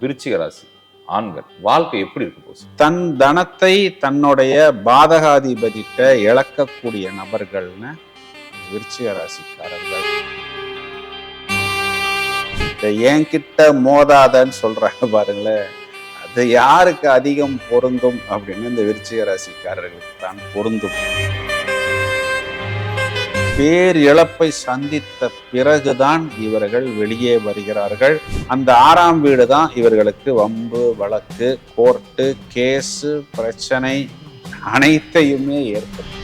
விருச்சிக ராசி ஆண்கள் வாழ்க்கை எப்படி இருக்கு போஸ்? தன் தனத்தை தன்னுடைய பாதகாதிபதிட்ட இழக்கக்கூடிய நபர்கள்னு விருச்சிக ராசிக்காரர்கள். என்கிட்ட மோதாதன்னு சொல்றாங்க பாருங்களேன், அது யாருக்கு அதிகம் பொருந்தும் அப்படின்னு இந்த விருச்சிக ராசிக்காரர்களுக்கு தான் பொருந்தும். பேர் இழப்பை சந்தித்த பிறகுதான் இவர்கள் வெளியே வருகிறார்கள். அந்த 6ஆம் வீடு தான் இவர்களுக்கு வம்பு, வழக்கு, கோர்ட்டு, கேஸு, பிரச்சனை அனைத்தையுமே ஏற்படும்.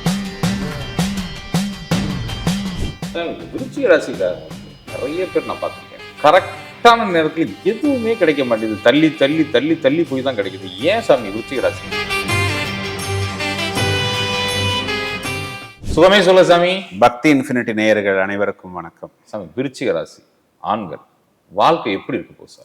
விருச்சிக ராசிக்காரங்க நிறைய பேர் நான் பார்த்துருக்கேன், கரெக்டான நேரத்தில் எதுவுமே கிடைக்க மாட்டேங்குது. தள்ளி தள்ளி தள்ளி தள்ளி போய் தான் கிடைக்குது. ஏன் சாமி விருச்சிக ராசி? சுகமே சொல்ல சாமி. பக்தி இன்ஃபினிட்டி நேயர்கள் அனைவருக்கும் வணக்கம். சாமி விருச்சிக ராசி ஆண்கள் வாழ்க்கை எப்படி இருக்கு போஸ்?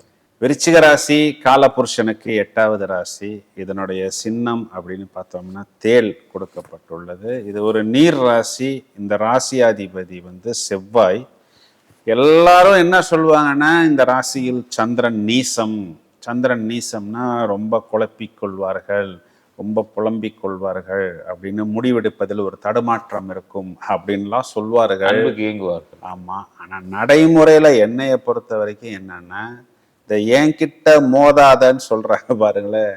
விருச்சிக ராசி காலபுருஷனுக்கு 8வது ராசி. இதனுடைய சின்னம் அப்படின்னு பார்த்தோம்னா தேள் கொடுக்கப்பட்டுள்ளது. இது ஒரு நீர் ராசி. இந்த ராசியாதிபதி செவ்வாய். எல்லாரும் என்ன சொல்லுவாங்கன்னா, இந்த ராசியில் சந்திரன் நீசம். சந்திரன் நீசம்னா ரொம்ப குழப்பிக் கொள்வார்கள், ரொம்ப புலம்பிக் கொள்வார்கள், அப்படின்னு முடிவெடுப்பதில் ஒரு தடுமாற்றம் இருக்கும் அப்படின்லாம் சொல்வார்கள், இயங்குவார்கள். ஆமா. ஆனா நடைமுறையில என்னைய பொறுத்த வரைக்கும் என்னன்னா, இந்த என்கிட்ட மோதாதன்னு சொல்றாங்க பாருங்களேன்,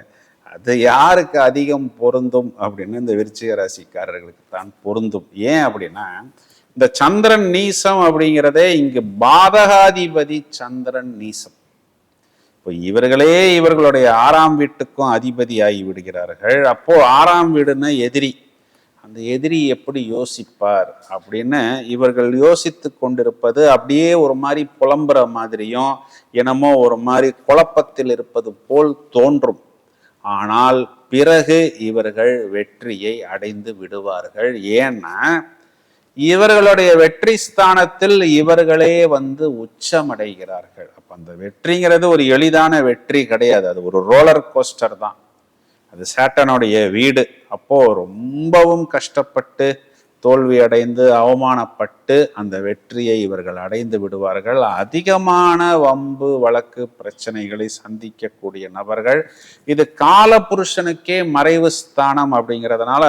அது யாருக்கு அதிகம் பொருந்தும் அப்படின்னு இந்த விருச்சிக ராசிக்காரர்களுக்கு தான் பொருந்தும். ஏன் அப்படின்னா, இந்த சந்திரன் நீசம் அப்படிங்கிறதே இங்கு பாதகாதிபதி சந்திரன் நீசம். இப்போ இவர்களே இவர்களுடைய 6ஆம் வீட்டுக்கும் அதிபதி ஆகி விடுகிறார்கள். அப்போ 6ஆம் வீடுன்னா எதிரி. அந்த எதிரி எப்படி யோசிப்பார் அப்படின்னு இவர்கள் யோசித்து கொண்டிருப்பது அப்படியே ஒரு மாதிரி புலம்புற மாதிரியும் என்னமோ ஒரு மாதிரி குழப்பத்தில் இருப்பது போல் தோன்றும். ஆனால் பிறகு இவர்கள் வெற்றியை அடைந்து விடுவார்கள். ஏன்னா இவர்களுடைய வெற்றி ஸ்தானத்தில் இவர்களே உச்சமடைகிறார்கள். அப்ப அந்த வெற்றிங்கிறது ஒரு எளிதான வெற்றி கிடையாது. அது ஒரு ரோலர் கோஸ்டர் தான். அது சாட்டனுடைய வீடு. அப்போ ரொம்பவும் கஷ்டப்பட்டு தோல்வி அடைந்து அவமானப்பட்டு அந்த வெற்றியை இவர்கள் அடைந்து விடுவார்கள். அதிகமான வம்பு, வழக்கு, பிரச்சனைகளை சந்திக்கக்கூடிய நபர்கள். இது காலபுருஷனுக்கே மறைவு ஸ்தானம் அப்படிங்கிறதுனால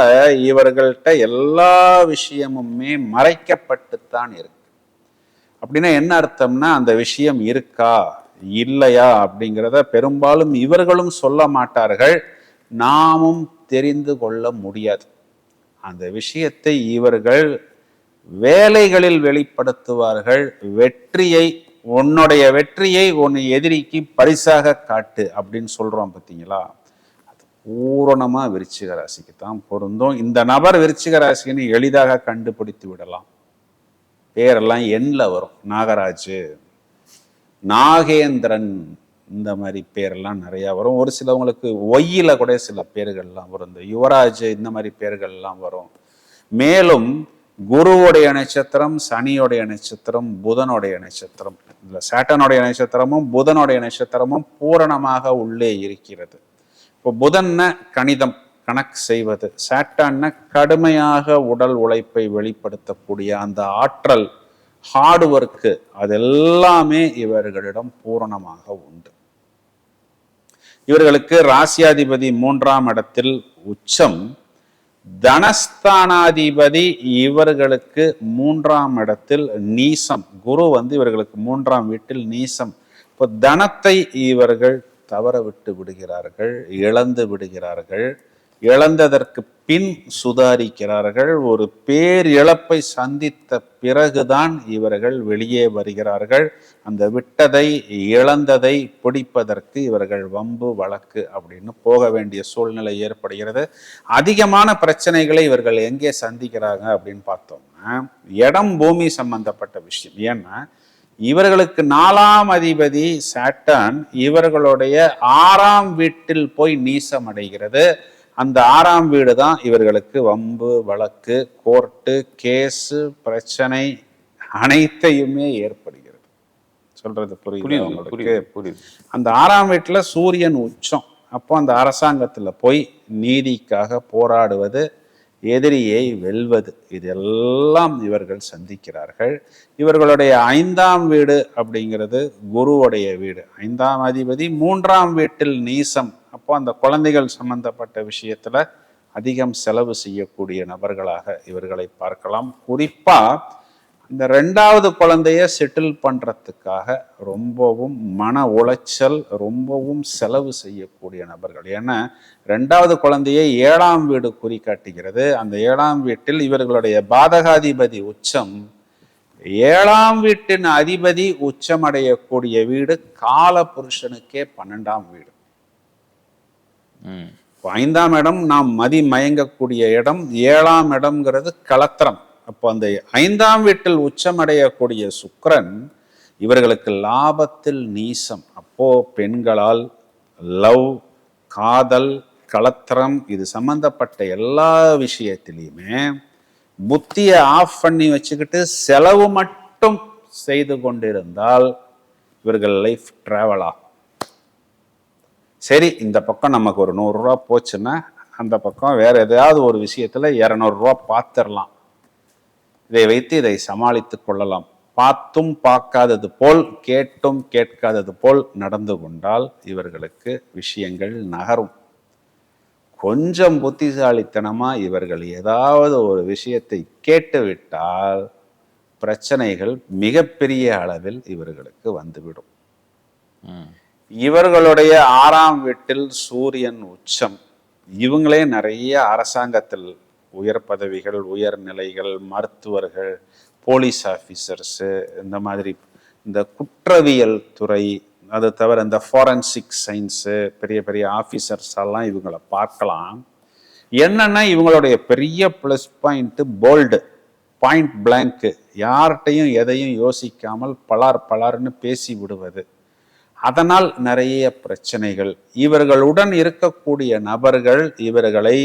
இவர்கள்ட்ட எல்லா விஷயமுமே மறைக்கப்பட்டுத்தான் இருக்கு. அப்படின்னா என்ன அர்த்தம்னா, அந்த விஷயம் இருக்கா இல்லையா அப்படிங்கிறத பெரும்பாலும் இவர்களும் சொல்ல மாட்டார்கள், நாமும் தெரிந்து கொள்ள முடியாது. அந்த விஷயத்தை இவர்கள் வேலைகளில் வெளிப்படுத்துவார்கள். உன்னுடைய வெற்றியை உன் எதிரிக்கு பரிசாக காட்டு அப்படின்னு சொல்றோம் பார்த்தீங்களா, அது பூரணமா விருச்சிக ராசிக்கு தான் பொருந்தும். இந்த நபர் விருச்சிக ராசின்னு எளிதாக கண்டுபிடித்து விடலாம். பேரெல்லாம் எண்ணில் வரும். நாகராஜ், நாகேந்திரன், இந்த மாதிரி பேரெல்லாம் நிறையா வரும். ஒரு சிலவங்களுக்கு ஒய்யில கூட சில பேர்கள்லாம் வரும். இந்த யுவராஜ், இந்த மாதிரி பேர்கள்லாம் வரும். மேலும் குருவுடைய நட்சத்திரம், சனியோடைய நட்சத்திரம், புதனுடைய நட்சத்திரம், இல்லை சாட்டனுடைய நட்சத்திரமும் புதனுடைய நட்சத்திரமும் பூரணமாக உள்ளே இருக்கிறது. இப்போ புதன்ன கணிதம், கணக்கு செய்வது, சாட்டன்ன கடுமையாக உடல் உழைப்பை வெளிப்படுத்தக்கூடிய அந்த ஆற்றல், ஹார்ட் ஒர்க்கு, அதெல்லாமே இவர்களிடம் பூரணமாக உண்டு. இவர்களுக்கு ராசியாதிபதி 3ஆம் இடத்தில் உச்சம், தனஸ்தானாதிபதி இவர்களுக்கு 3ஆம் இடத்தில் நீசம். குரு இவர்களுக்கு 3ஆம் வீட்டில் நீசம். இப்போ தனத்தை இவர்கள் தவற விட்டு விடுகிறார்கள், இழந்து விடுகிறார்கள். இழந்ததற்கு பின் சுதாரிக்கிறார்கள். ஒரு பேர் இழப்பை சந்தித்த பிறகுதான் இவர்கள் வெளியே வருகிறார்கள். அந்த விட்டதை, இழந்ததை பிடிப்பதற்கு இவர்கள் வம்பு, வழக்கு அப்படின்னு போக வேண்டிய சூழ்நிலை ஏற்படுகிறது. அதிகமான பிரச்சனைகளை இவர்கள் எங்கே சந்திக்கிறாங்க அப்படின்னு பார்த்தோம்னா, இடம், பூமி சம்பந்தப்பட்ட விஷயம். ஏன்னா இவர்களுக்கு 4ஆம் அதிபதி சாட்டர்ன் இவர்களுடைய 6ஆம் வீட்டில் போய் நீசம் அடைகிறது. அந்த 6ஆம் வீடு தான் இவர்களுக்கு வம்பு, வழக்கு, கோர்ட்டு, கேஸு, பிரச்சனை அனைத்தையுமே ஏற்படுகிறது. சொல்றது புரியுது? அந்த 6ஆம் வீட்டுல சூரியன் உச்சம். அப்போ அந்த அரசாங்கத்துல போய் நீதிக்காக போராடுவது, எதிரியை வெல்வது, இதெல்லாம் இவர்கள் சந்திக்கிறார்கள். இவர்களுடைய 5ஆம் வீடு அப்படிங்கிறது குருவுடைய வீடு. 5ஆம் அதிபதி 3ஆம் வீட்டில் நீசம். அப்போ அந்த குழந்தைகள் சம்பந்தப்பட்ட விஷயத்துல அதிகம் செலவு செய்யக்கூடிய நபர்களாக இவர்களை பார்க்கலாம். குறிப்பா இந்த 2வது குழந்தைய செட்டில் பண்றதுக்காக ரொம்பவும் மன உளைச்சல், ரொம்பவும் செலவு செய்யக்கூடிய நபர்கள். ஏன்னா 2வது குழந்தையை 7ஆம் வீடு குறிகாட்டுகிறது. அந்த 7ஆம் வீட்டில் இவர்களுடைய பாதகாதிபதி உச்சம். 7ஆம் வீட்டின் அதிபதி உச்சமடையக்கூடிய வீடு கால புருஷனுக்கே 12ஆம் வீடு. 5ஆம் இடம் நாம் மதி மயங்கக்கூடிய இடம், 7ஆம் இடம்ங்கிறது களத்திரம். அப்போ அந்த 5ஆம் வீட்டில் உச்சமடையக்கூடிய சுக்கிரன் இவர்களுக்கு லாபத்தில் நீசம். அப்போ பெண்களால் லவ், காதல், களத்திரம் இது சம்பந்தப்பட்ட எல்லா விஷயத்திலையுமே புத்தியை ஆஃப் பண்ணி வச்சுக்கிட்டு செலவு மட்டும் செய்து கொண்டிருந்தால் இவர்கள் லைஃப் டிராவல் ஆகும். சரி, இந்த பக்கம் நமக்கு ஒரு 100 ரூபா போச்சுன்னா அந்த பக்கம் வேற ஏதாவது ஒரு விஷயத்துல 200 ரூபா பார்த்துடலாம். இதை வைத்து இதை சமாளித்து கொள்ளலாம். பார்த்தும் பார்க்காதது போல், கேட்டும் கேட்காதது போல் நடந்து கொண்டால் இவர்களுக்கு விஷயங்கள் நகரும். கொஞ்சம் புத்திசாலித்தனமா இவர்கள் ஏதாவது ஒரு விஷயத்தை கேட்டுவிட்டால் பிரச்சனைகள் மிகப்பெரிய அளவில் இவர்களுக்கு வந்துவிடும். இவர்களுடைய 6ஆம் வீட்டில் சூரியன் உச்சம். இவங்களே நிறைய அரசாங்கத்தில் உயர் பதவிகள், உயர்நிலைகள், மருத்துவர்கள், போலீஸ் ஆஃபீஸர்ஸு, இந்த மாதிரி இந்த குற்றவியல் துறை, அது தவிர இந்த ஃபாரன்சிக் சயின்ஸு, பெரிய பெரிய ஆஃபீஸர்ஸ் எல்லாம் இவங்களை பார்க்கலாம். என்னன்னா இவங்களுடைய பெரிய ப்ளஸ் பாயிண்ட்டு போல்டு, பாயிண்ட் பிளாங்க்கு, யார்கிட்டையும் எதையும் யோசிக்காமல் பலார்னு பேசி விடுவது. அதனால் நிறைய பிரச்சனைகள். இவர்களுடன் இருக்கக்கூடிய நபர்கள் இவர்களை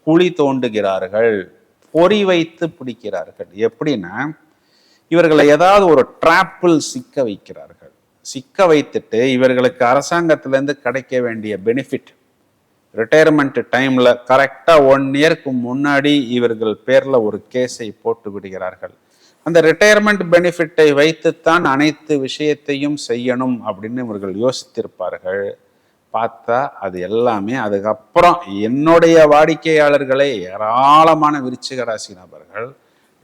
குழி தோண்டுகிறார்கள், பொறி வைத்து பிடிக்கிறார்கள். எப்படின்னா இவர்களை ஏதாவது ஒரு டிராப்பில் சிக்க வைக்கிறார்கள். சிக்க வைத்துட்டு இவர்களுக்கு அரசாங்கத்திலேருந்து கிடைக்க வேண்டிய பெனிஃபிட், ரிட்டையர்மெண்ட் டைம்ல கரெக்டா 1 இயருக்கு முன்னாடி இவர்கள் பேர்ல ஒரு கேஸை போட்டு விடுகிறார்கள். அந்த ரிட்டையர்மெண்ட் பெனிஃபிட்டை வைத்துத்தான் அனைத்து விஷயத்தையும் செய்யணும் அப்படின்னு இவர்கள் யோசித்திருப்பார்கள். பார்த்தா அது எல்லாமே அதுக்கப்புறம் என்னுடைய வாடிக்கையாளர்களே ஏராளமான விருச்சிக ராசி நபர்கள்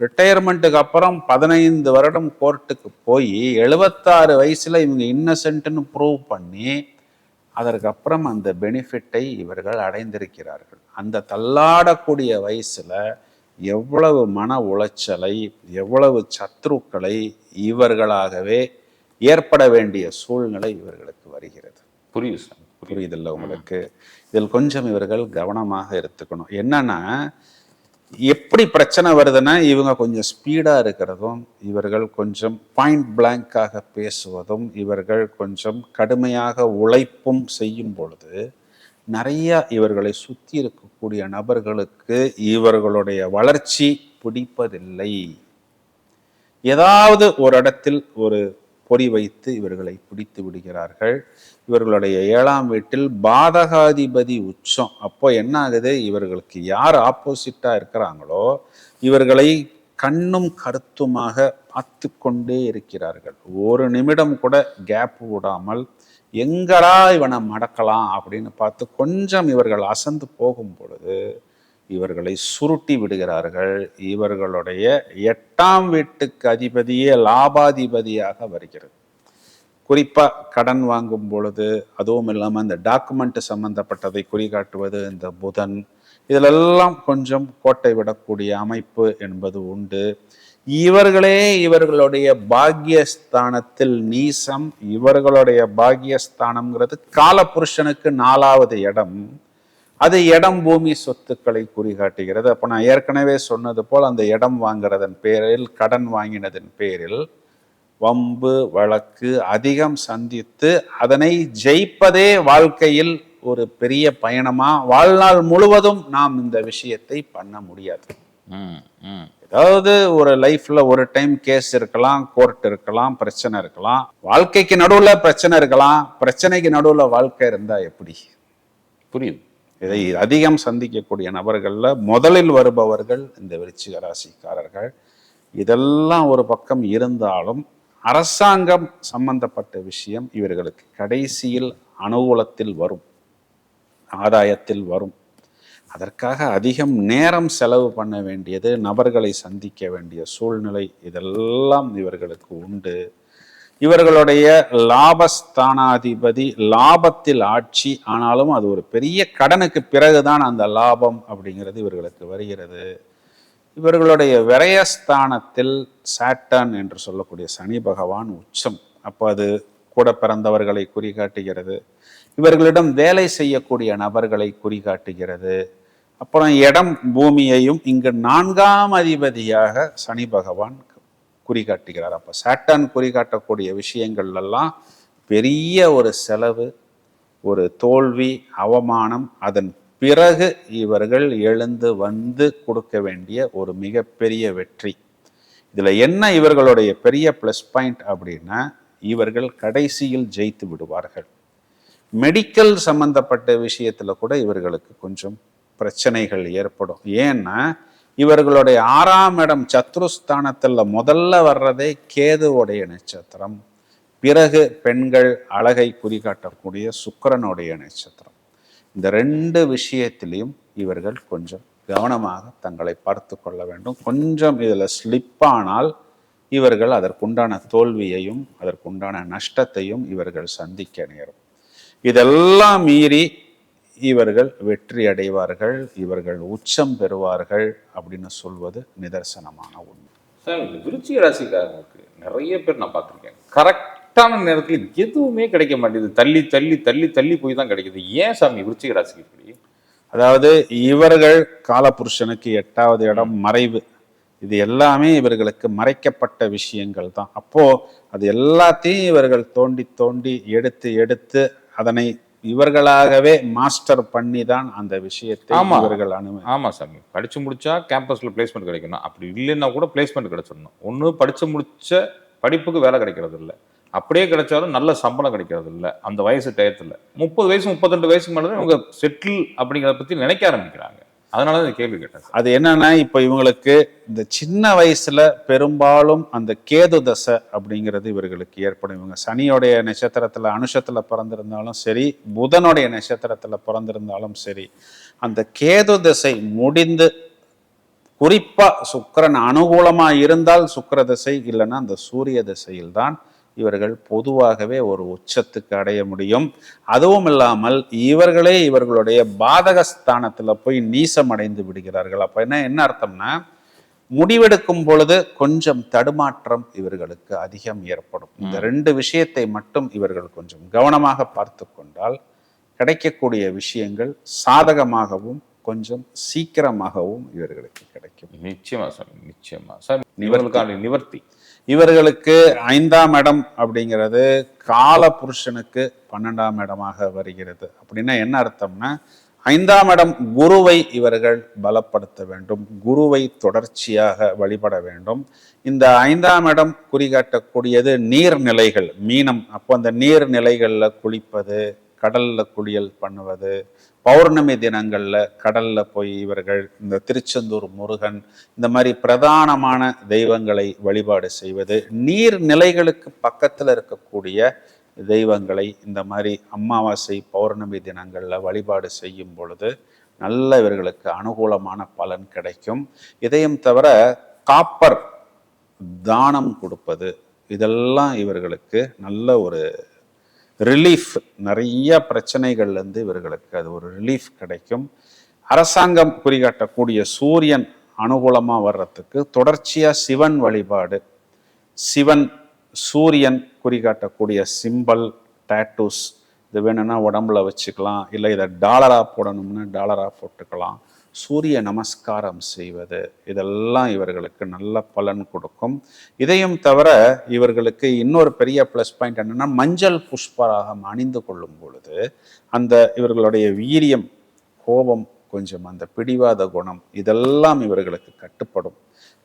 ரிட்டையர்மெண்ட்டுக்கு அப்புறம் 15 வருடம் கோர்ட்டுக்கு போய் 76 வயசுல இவங்க இன்னசென்ட்னு ப்ரூவ் பண்ணி அதற்கப்புறம் அந்த பெனிஃபிட்டை இவர்கள் அடைந்திருக்கிறார்கள். அந்த தள்ளாடக்கூடிய வயசுல எவ்வளவு மன உளைச்சலை, எவ்வளவு சத்ருக்களை இவர்களாகவே ஏற்பட வேண்டிய சூழ்நிலை இவர்களுக்கு வருகிறது. புரியுதில்லை உங்களுக்கு? இதில் கொஞ்சம் இவர்கள் கவனமாக எடுத்துக்கணும். என்னன்னா எப்படி பிரச்சனை வருதுன்னா இவங்க கொஞ்சம் ஸ்பீடா இருக்கிறதும், இவர்கள் கொஞ்சம் பாயிண்ட் பிளாங்காக பேசுவதும், இவர்கள் கொஞ்சம் கடுமையாக உழைப்பும் செய்யும் பொழுது நிறைய இவர்களை சுற்றி இருக்கக்கூடிய நபர்களுக்கு இவர்களுடைய வளர்ச்சி பிடிப்பதில்லை. ஏதாவது ஒரு இடத்தில் ஒரு பொறி வைத்து இவர்களை பிடித்து விடுகிறார்கள். இவர்களுடைய 7ஆம் வீட்டில் பாதகாதிபதி உச்சம். அப்போ என்ன ஆகுது, இவர்களுக்கு யார் ஆப்போசிட்டா இருக்கிறாங்களோ இவர்களை கண்ணும் கருத்துமாக பார்த்து கொண்டே இருக்கிறார்கள். ஒரு நிமிடம் கூட கேப் விடாமல் எங்கடா இவனை மடக்கலாம் அப்படின்னு பார்த்து கொஞ்சம் இவர்கள் அசந்து போகும் பொழுது இவர்களை சுருட்டி விடுகிறார்கள். இவர்களுடைய 8ஆம் வீட்டுக்கு அதிபதியே லாபாதிபதியாக வருகிறது. குறிப்பா கடன் வாங்கும் பொழுது, அதுவும் இல்லாம இந்த டாக்குமெண்ட் சம்பந்தப்பட்டதை குறிகாட்டுவது இந்த புதன். இதிலெல்லாம் கொஞ்சம் கோட்டை விடக்கூடிய அமைப்பு என்பது உண்டு. இவர்களே இவர்களுடைய பாக்கியஸ்தானத்தில் நீசம். இவர்களுடைய பாக்கியஸ்தானம்ங்கிறது காலபுருஷனுக்கு 4வது இடம். அது இடம், பூமி, சொத்துக்களை குறிகாட்டுகிறது. அப்போ நான் ஏற்கனவே சொன்னது போல் அந்த இடம் வாங்குறதன் பேரில், கடன் வாங்கினதன் பேரில் வம்பு வழக்கு அதிகம் சந்தித்து அதனை ஜெயிப்பதே வாழ்க்கையில் ஒரு பெரிய பயணமா, வாழ்நாள் முழுவதும் நாம் இந்த விஷயத்தை பண்ண முடியாது. ஏதாவது ஒரு லைஃப்ல ஒரு டைம் கேஸ் இருக்கலாம், கோர்ட் இருக்கலாம், பிரச்சனை இருக்கலாம், வாழ்க்கைக்கு நடுவுல பிரச்சனை இருக்கலாம். பிரச்சனைக்கு நடுவுல வாழ்க்கை இருந்தா எப்படி? புரியுது. இதை அதிகம் சந்திக்கக்கூடிய நபர்கள்ல முதலில் வருபவர்கள் இந்த விருச்சிக ராசிக்காரர்கள். இதெல்லாம் ஒரு பக்கம் இருந்தாலும் அரசாங்கம் சம்பந்தப்பட்ட விஷயம் இவர்களுக்கு கடைசியில் அனுகூலத்தில் வரும், ஆதாயத்தில் வரும். அதற்காக அதிகம் நேரம் செலவு பண்ண வேண்டியது, நபர்களை சந்திக்க வேண்டிய சூழ்நிலை இதெல்லாம் இவர்களுக்கு உண்டு. இவர்களுடைய லாபஸ்தானாதிபதி லாபத்தில் ஆட்சி, ஆனாலும் அது ஒரு பெரிய கடனுக்கு பிறகுதான் அந்த லாபம் அப்படிங்கிறது இவர்களுக்கு வருகிறது. இவர்களுடைய விரயஸ்தானத்தில் சாட்டர்ன் என்று சொல்லக்கூடிய சனி பகவான் உச்சம். அப்போ அது கூட பிறந்தவர்களை குறிகாட்டுகிறது, இவர்களிடம் வேலை செய்யக்கூடிய நபர்களை குறிகாட்டுகிறது. அப்புறம் இடம் பூமியையும் இங்கு 4ஆம் அதிபதியாக சனி பகவான் குறிகாட்டுகிறார். அப்போ சாட்டர்ன் குறிகாட்டக்கூடிய விஷயங்கள் எல்லாம் பெரிய ஒரு செலவு, ஒரு தோல்வி, அவமானம், அதன் பிறகு இவர்கள் எழுந்து வந்து கொடுக்க வேண்டிய ஒரு மிகப்பெரிய வெற்றி. இதுல என்ன இவர்களுடைய பெரிய பிளஸ் பாயிண்ட் அப்படின்னா, இவர்கள் கடைசியில் ஜெயித்து விடுவார்கள். மெடிக்கல் சம்பந்தப்பட்ட விஷயத்துல கூட இவர்களுக்கு கொஞ்சம் பிரச்சனைகள் ஏற்படும். ஏன்னா இவர்களுடைய 6ஆம் இடம் சத்ருஸ்தானத்துல முதல்ல வர்றதே கேதுவுடைய நட்சத்திரம், பிறகு பெண்கள் அழகை குறிகாட்டக்கூடிய சுக்கிரனுடைய நட்சத்திரம். இந்த 2 விஷயத்திலையும் இவர்கள் கொஞ்சம் கவனமாக தங்களை பார்த்து கொள்ள வேண்டும். கொஞ்சம் இதுல ஸ்லிப்பானால் இவர்கள் அதற்குண்டான தோல்வியையும் அதற்குண்டான நஷ்டத்தையும் இவர்கள் சந்திக்க நேரும். இதெல்லாம் மீறி இவர்கள் வெற்றி அடைவார்கள், இவர்கள் உச்சம் பெறுவார்கள் அப்படின்னு சொல்வது நிதர்சனமான உண்மை. சார், இந்த விருச்சிக ராசிக்காரங்களுக்கு நிறைய பேர் நான் பார்த்துருக்கேன், கரெக்டான நேரத்தில் எதுவுமே கிடைக்க மாட்டேங்குது, தள்ளி தள்ளி தள்ளி தள்ளி போய் தான் கிடைக்குது. ஏன் சாமி விருச்சிக ராசிக்கு இப்படி? அதாவது இவர்கள் காலபுருஷனுக்கு 8வது இடம் மறைவு, இது எல்லாமே இவர்களுக்கு மறைக்கப்பட்ட விஷயங்கள் தான். அப்போ அது எல்லாத்தையும் இவர்கள் தோண்டி தோண்டி எடுத்து எடுத்து அதனை இவர்களாகவே மாஸ்டர் பண்ணி தான் அந்த விஷயத்தை இவர்கள் ஆமா சாமி, படிச்சு முடிச்சா கேம்பஸ்ல பிளேஸ்மெண்ட் கிடைக்கணும், அப்படி இல்லைன்னா கூட பிளேஸ்மெண்ட் கிடைச்சிடணும். ஒண்ணு படிச்சு முடிச்ச படிப்புக்கு வேலை கிடைக்கிறது இல்லை, அப்படியே கிடைச்சாலும் நல்ல சம்பளம் கிடைக்கிறது இல்லை. அந்த வயசு டயத்துல 30 வயசு 32 வயசுக்கு மேலே இவங்க செட்டில் அப்படிங்கிறத பத்தி நினைக்க ஆரம்பிக்கிறாங்க. அதனாலதான் இந்த கேள்வி கேட்டேன். அது என்னன்னா, இப்ப இவங்களுக்கு இந்த சின்ன வயசுல பெரும்பாலும் அந்த கேது தசை அப்படிங்கிறது இவர்களுக்கு ஏற்படும். இவங்க சனியோடைய நட்சத்திரத்துல அனுஷத்துல பிறந்திருந்தாலும் சரி, புதனுடைய நட்சத்திரத்துல பிறந்திருந்தாலும் சரி, அந்த கேது தசை முடிந்து குறிப்பா சுக்கிரன் அனுகூலமா இருந்தால் சுக்கிர தசை, இல்லைன்னா அந்த சூரிய தசையில் தான் இவர்கள் பொதுவாகவே ஒரு உச்சத்துக்கு அடைய முடியும். அதுவும் இல்லாமல் இவர்களே இவர்களுடைய பாதகஸ்தானத்துல போய் நீசம் அடைந்து விடுகிறார்கள். அப்ப என்ன அர்த்தம்னா, முடிவெடுக்கும் பொழுது கொஞ்சம் தடுமாற்றம் இவர்களுக்கு அதிகம் ஏற்படும். இந்த 2 விஷயத்தை மட்டும் இவர்கள் கொஞ்சம் கவனமாக பார்த்து கொண்டால் கிடைக்கக்கூடிய விஷயங்கள் சாதகமாகவும் கொஞ்சம் சீக்கிரமாகவும் இவர்களுக்கு கிடைக்கும். நிச்சயமா சார், நிச்சயமா சார். இவர்களுக்கான நிவர்த்தி, இவர்களுக்கு 5ஆம் இடம் அப்படிங்கிறது கால புருஷனுக்கு 12ஆம் இடமாக வருகிறது. அப்படின்னா என்ன அர்த்தம்னா, 5ஆம் இடம் குருவை இவர்கள் பலப்படுத்த வேண்டும், குருவை தொடர்ச்சியாக வழிபட வேண்டும். இந்த 5ஆம் இடம் குறிகாட்டக்கூடியது நீர்நிலைகள், மீனம். அப்போ அந்த நீர்நிலைகள்ல குளிப்பது, கடல்ல குளியல் பண்ணுவது, பௌர்ணமி தினங்கள்ல கடல்ல போய் இவர்கள் இந்த திருச்செந்தூர் முருகன் இந்த மாதிரி பிரதானமான தெய்வங்களை வழிபாடு செய்வது, நீர்நிலைகளுக்கு பக்கத்துல இருக்கக்கூடிய தெய்வங்களை இந்த மாதிரி அமாவாசை பௌர்ணமி தினங்கள்ல வழிபாடு செய்யும் பொழுது நல்ல இவர்களுக்கு அனுகூலமான பலன் கிடைக்கும். இதையும் தவிர காப்பர் தானம் கொடுப்பது, இதெல்லாம் இவர்களுக்கு நல்ல ஒரு ரிலீஃப், நிறைய பிரச்சனைகள்ல இருந்து இவர்களுக்கு அது ஒரு ரிலீஃப் கிடைக்கும். அரசாங்கம் குறிகாட்டக்கூடிய சூரியன் அனுகூலமா வர்றதுக்கு தொடர்ச்சியா சிவன் வழிபாடு, சிவன் சூரியன் குறிகாட்டக்கூடிய சிம்பல், டாட்டூஸ், இது வேணும்னா உடம்புல வச்சுக்கலாம், இல்லை இதை டாலரா போடணும்னா டாலரா போட்டுக்கலாம். சூரிய நமஸ்காரம் செய்வது, இதெல்லாம் இவர்களுக்கு நல்ல பலன் கொடுக்கும். இதையும் தவிர இவர்களுக்கு இன்னொரு பெரிய ப்ளஸ் பாயிண்ட் என்னன்னா, மஞ்சள் புஷ்பராகம் அணிந்து கொள்ளும் பொழுது அந்த இவர்களுடைய வீரியம், கோபம், கொஞ்சம் அந்த பிடிவாத குணம் இதெல்லாம் இவர்களுக்கு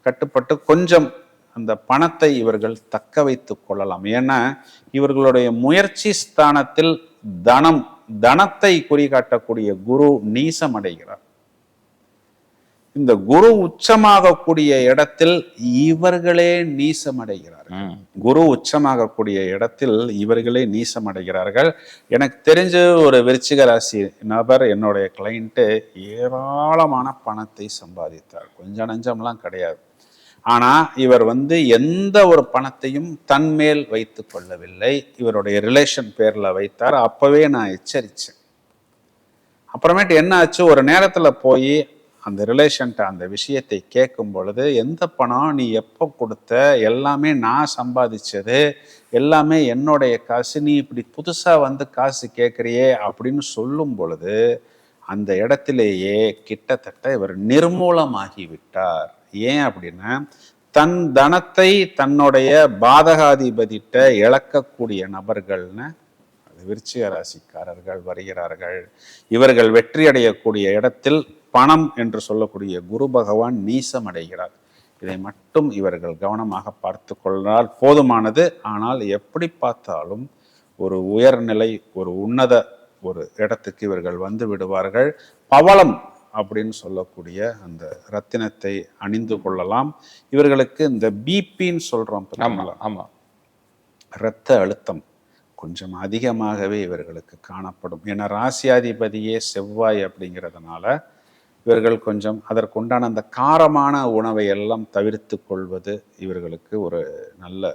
கட்டுப்பட்டு கொஞ்சம் அந்த பணத்தை இவர்கள் தக்க வைத்து கொள்ளலாம். ஏன்னா இவர்களுடைய முயற்சி ஸ்தானத்தில் தனம் தனத்தை குறிகாட்டக்கூடிய குரு நீசம் அடைகிறார். இந்த குரு உச்சமாகக்கூடிய இடத்தில் இவர்களே நீசமடைகிறார்கள். குரு உச்சமாகக்கூடிய இடத்தில் இவர்களே நீசமடைகிறார்கள். எனக்கு தெரிஞ்ச ஒரு விருச்சிக ராசி நபர், என்னுடைய கிளைண்ட்டு, ஏராளமான பணத்தை சம்பாதித்தார். கொஞ்சம் நஞ்சம்லாம் கிடையாது. ஆனா இவர் எந்த ஒரு பணத்தையும் தன்மேல் வைத்து கொள்ளவில்லை. இவருடைய ரிலேஷன் பேர்ல வைத்தார். அப்பவே நான் எச்சரிச்சேன். அப்புறமேட்டு என்ன ஆச்சு, ஒரு நேரத்துல போய் அந்த ரிலேஷன்ட்ட அந்த விஷயத்தை கேட்கும் பொழுது, எந்த பணம் நீ எப்போ கொடுத்த, எல்லாமே நான் சம்பாதிச்சது, எல்லாமே என்னுடைய காசு, நீ இப்படி புதுசா காசு கேட்குறியே அப்படின்னு சொல்லும் பொழுது அந்த இடத்திலேயே கிட்டத்தட்ட இவர் நிர்மூலமாகி விட்டார். ஏன் அப்படின்னா, தன் தனத்தை தன்னுடைய பாதகாதிபதிட்ட இழக்கக்கூடிய நபர்கள்னு விருச்சிக ராசிக்காரர்கள் வருகிறார்கள். இவர்கள் வெற்றி அடையக்கூடிய இடத்தில் பணம் என்று சொல்லக்கூடிய குரு பகவான் நீசம் அடைகிறார். இதை மட்டும் இவர்கள் கவனமாக பார்த்து கொள்ளால் போதுமானது. ஆனால் எப்படி பார்த்தாலும் ஒரு உயர்நிலை, ஒரு உன்னத ஒரு இடத்துக்கு இவர்கள் விடுவார்கள். பவளம் அப்படின்னு சொல்லக்கூடிய அந்த ரத்தினத்தை அணிந்து கொள்ளலாம். இவர்களுக்கு இந்த பிபின்னு சொல்றோம், ஆமா, இரத்த அழுத்தம் கொஞ்சம் அதிகமாகவே இவர்களுக்கு காணப்படும். ஏன்னா ராசியாதிபதியே செவ்வாய் அப்படிங்கிறதுனால இவர்கள் கொஞ்சம் அதற்குண்டான அந்த காரமான உணவை எல்லாம் தவிர்த்து கொள்வது இவர்களுக்கு ஒரு நல்ல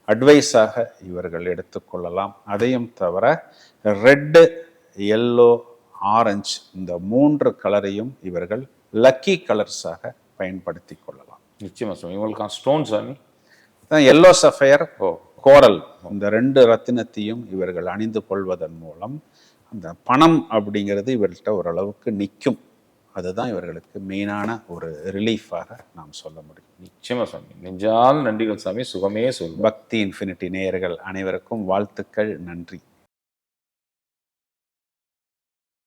அட்வைஸாக இவர்கள் எடுத்துக்கொள்ளலாம். அதையும் தவிர ரெட்டு, எல்லோ, ஆரஞ்சு இந்த 3 கலரையும் இவர்கள் லக்கி கலர்ஸாக பயன்படுத்தி கொள்ளலாம். நிச்சயமா சாமி. இவங்களுக்கு ஸ்டோன் சாமி எல்லோ சஃபயர், கோரல், இந்த 2 ரத்தினத்தையும் இவர்கள் அணிந்து கொள்வதன் மூலம் அந்த பணம் அப்படிங்கிறது இவர்கள்ட்ட ஓரளவுக்கு நிற்கும். அதுதான் இவர்களுக்கு மெயினான ஒரு ரிலீஃபாக நாம் சொல்ல முடியும். நிச்சயமா சாமி. நெஞ்சால் நன்றிகள் சாமி. சுகமே சொல்லும். பக்தி இன்ஃபினிட்டி நேயர்கள் அனைவருக்கும் வாழ்த்துக்கள். நன்றி.